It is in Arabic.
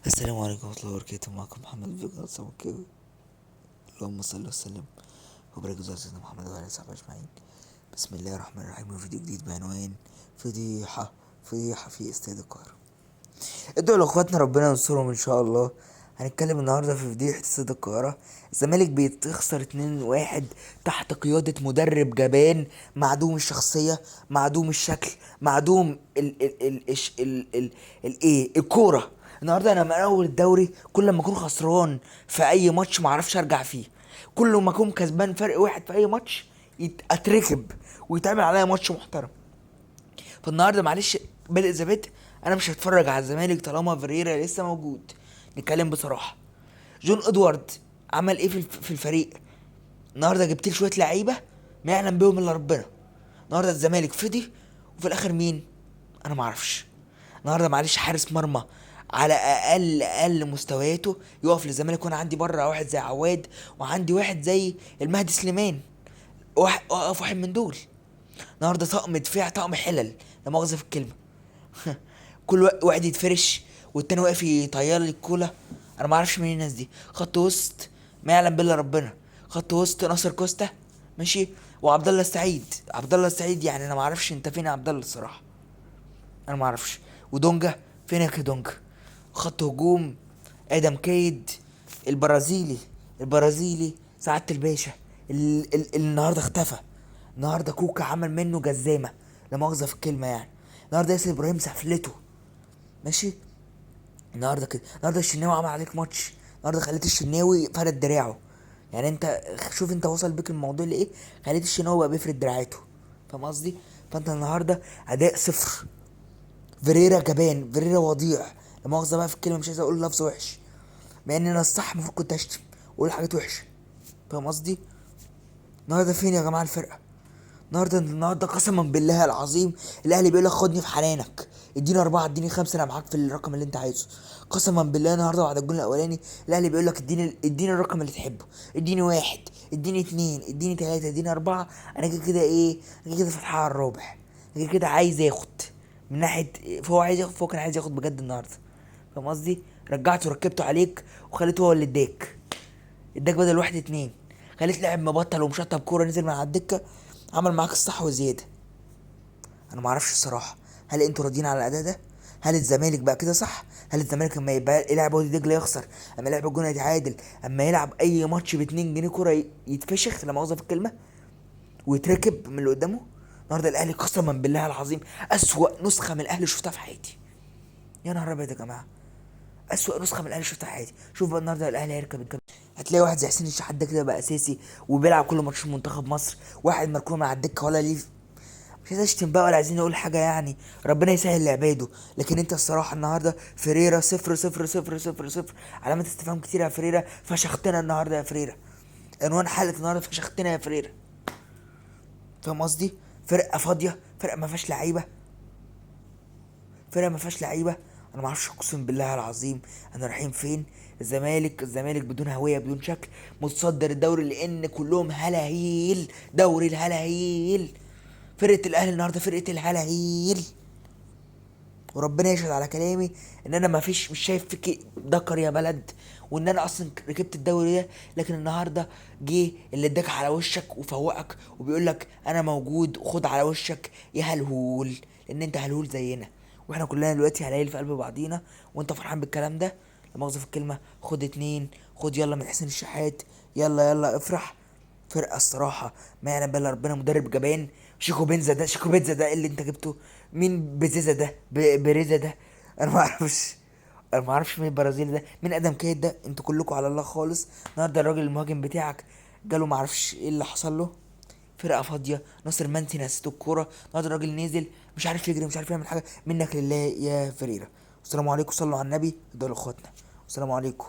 السلام عليكم ورحمة الله وبركاته. معكم محمد فيجا سمكاوي. اللهم صل وسلم وبارك على سيدنا محمد وعلى آله وصحبه أجمعين. بسم الله الرحمن الرحيم. وفيديو جديد بعنوان فضيحة في استاد القاهرة. ادعوا لاخواتنا ربنا ينصرهم ان شاء الله. هنتكلم النهارده في فضيحة استاد القاهرة. الزمالك بيتخسر 2-1 تحت قيادة مدرب جبان، معدوم الشخصية، معدوم الشكل، معدوم ايه الكورة. النهارده انا من اول الدوري كل ما اكون خسران في اي ماتش معرفش ارجع فيه، كل ما اكون كسبان فرق واحد في اي ماتش اتركب ويتعمل عليا ماتش محترم. فالنهارده معلش بادئ زي بدء، انا مش هتفرج على الزمالك طالما فيريرا لسه موجود. نتكلم بصراحه، جون ادوارد عمل ايه في الفريق؟ النهارده جبت لي شويه لعيبه ما يعلم بيهم الا ربنا. النهارده الزمالك فضي، وفي الاخر مين؟ انا ما اعرفش. النهارده معلش حارس مرمى على اقل مستوياته يقف للزمالك، وانا عندي بره واحد زي عواد وعندي واحد زي المهدي سليمان، اقف واحد من دول. النهارده طقم دفاع، طقم حلل، لا مؤاخذه في الكلمه. كل واحد يتفرش والتاني واقف يطير لي الكولا. انا ما اعرفش مين الناس دي. خط وسط ما يعلم بالله ربنا. خط وسط ناصر كوستا ماشي، وعبد الله السعيد. عبد الله السعيد يعني انا ما اعرفش انت فين يا عبد الله الصراحه، انا ما اعرفش. ودونجا فينك يا دونجا؟ خط هجوم ادم كيد البرازيلي، البرازيلي سعادة الباشا النهارده اختفى. النهارده كوكا عمل منه جزامه، لا مؤاخذه في الكلمه يعني. النهارده ياسر ابراهيم سفلته ماشي. النهارده كده، النهارده الشناوي عمل عليك ماتش. النهارده خليت الشناوي فرد دراعه. يعني انت شوف انت وصل بيك الموضوع لايه. خليت الشناوي بقى بيفرد دراعاته، فاهم قصدي؟ فانت النهارده اداء صفر. فيريرا جبان، فيريرا وضيع، لا مؤاخذه بقى في الكلمه، مش عايز اقول لفظ وحش مع ان انا الصح المفروض كنت اشتم واقول حاجات وحشه، فاهم قصدي؟ النهارده فين يا جماعه الفرقه؟ النهارده قسما بالله العظيم الاهلي بيقول لك خدني في حنانك، اديني اربعه اديني خمسه انا معاك في الرقم اللي انت عايزه. قسما بالله النهارده بعد الجول الاولاني الاهلي بيقول لك اديني الرقم اللي تحبه، اديني واحد، اديني اتنين، اديني تلاته، اديني اربعه. انا كده كده ايه، انا كده فاتحه على الرابح، انا كده كده عايز ياخد من ناحيه. فهو عايز ياخد، فهو كان عايز ياخد بجد النهارده، فاهم قصدي؟ رجعته وركبته عليك وخليته هو اللي اداك بدل واحد اتنين. خليت لاعب مبطل ومشطب كوره نزل من على الدكه، عمل معاك الصح وزياده. انا ما اعرفش الصراحه، هل انتوا راضيين على الاداء ده؟ هل الزمالك بقى كده صح؟ هل الزمالك لما يبقى يلعب وادي دجله يخسر، اما يلعب الجونه يتعادل، اما يلعب اي ماتش ب 2 جنيه كوره يتفشخ لا مؤاخذه في الكلمه ويتركب من اللي قدامه؟ النهارده الاهلي قسما بالله العظيم اسوأ نسخه من الاهلي شفتها في حياتي. يا نهار ابيض يا جماعه، اسوأ نسخه من الاهلي شفتها في حياتي. شوف بقى النهارده الاهلي هيركب الكام. هتلاقي واحد زي حسين الشحات ده كده بقى اساسي وبيلعب كل ماتش في منتخب مصر، واحد مركون على الدكه ولا ليه. مش عايز اشتم بقى ولا عايزين نقول حاجه يعني، ربنا يسهل لعباده. لكن انت الصراحه النهارده فريرا صفر صفر صفر صفر صفر، علامات استفهام كتير يا فريرا. فشختنا النهارده يا فريرا، عنوان حلقه النهارده فشختنا يا فريرا، فاهم قصدي؟ فرقه فاضيه، فرقه ما فيهاش لعيبه، فرقه ما فيهاش لعيبه. انا ما اعرفش اقسم بالله العظيم انا رايحين فين. الزمالك بدون هويه بدون شكل، متصدر الدوري لان كلهم هلاهيل، دوري الهلاهيل. فرقه الاهلي النهارده فرقه الهلاهيل، وربنا يشهد على كلامي ان انا ما فيش، مش شايف فيك ذكر يا بلد، وان انا اصلا ركبت الدوري ده. لكن النهارده جه اللي اداك على وشك وفوقك وبيقول لك انا موجود وخد على وشك يا هلهول، لان انت هلهول زينا واحنا كلنا دلوقتي هلاقي في قلب بعضينا. وانت فرحان بالكلام ده؟ لا مؤاخذه في الكلمه، خد اتنين، خد يلا من حسين الشحات، يلا يلا افرح. فرقه الصراحه ما يعلم بالله ربنا، مدرب جبان. شيكو بنزا ده، شيكو بنزا ده اللي انت جبته؟ مين بزيزا ده، بريزا ده؟ انا ما اعرفش، انا ما اعرفش مين البرازيلي ده، مين ادم كيد ده. انتوا كلكم على الله خالص. النهارده الراجل المهاجم بتاعك جاله ما اعرفش ايه اللي حصل له. فرقه فاضيه، ناصر منسي نسيته الكوره. النهارده الراجل نزل مش عارف يجري، مش عارف يعمل حاجه. منك لله يا فريرة. والسلام عليكم، صلوا على النبي، دول اخواتنا. والسلام عليكم.